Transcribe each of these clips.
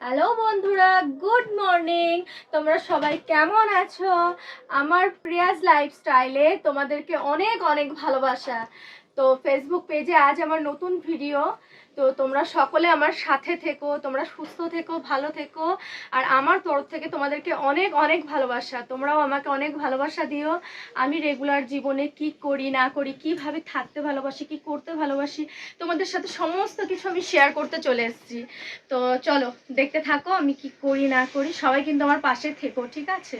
Hello বন্ধুরা, good morning. তোমরা সবাই কেমন আছো? আমার প্রিয়াজ লাইফস্টাইলে তোমাদেরকে অনেক অনেক ভালোবাসা। তো ফেসবুক পেজে আজ আমার নতুন ভিডিও। তো তোমরা সকলে আমার সাথে থেকো, তোমরা সুস্থ থেকো, ভালো থেকো। আর আমার তরফ থেকে তোমাদেরকে অনেক অনেক ভালোবাসা। তোমরাও আমাকে অনেক ভালোবাসা দিও। আমি রেগুলার জীবনে কি করি না করি, কিভাবে থাকতে ভালোবাসি, কি করতে ভালোবাসি, তোমাদের সাথে সমস্ত কিছু আমি শেয়ার করতে চলে এসেছি। তো চলো দেখতে থাকো আমি কি করি না করি। সবাই কিন্তু আমার পাশে থেকো, ঠিক আছে?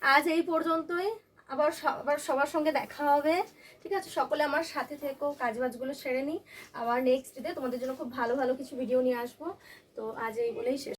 আজ এই পর্যন্তই। আবার সবার সঙ্গে দেখা হবে, ঠিক আছে? সকলে আমার সাথে থেকো, কাজবাজগুলো সেরে নিই। আবার নেক্সট ডে তোমাদের জন্য খুব ভালো ভালো কিছু ভিডিও নিয়ে আসবো। তো আজ এই বলেই শেষ।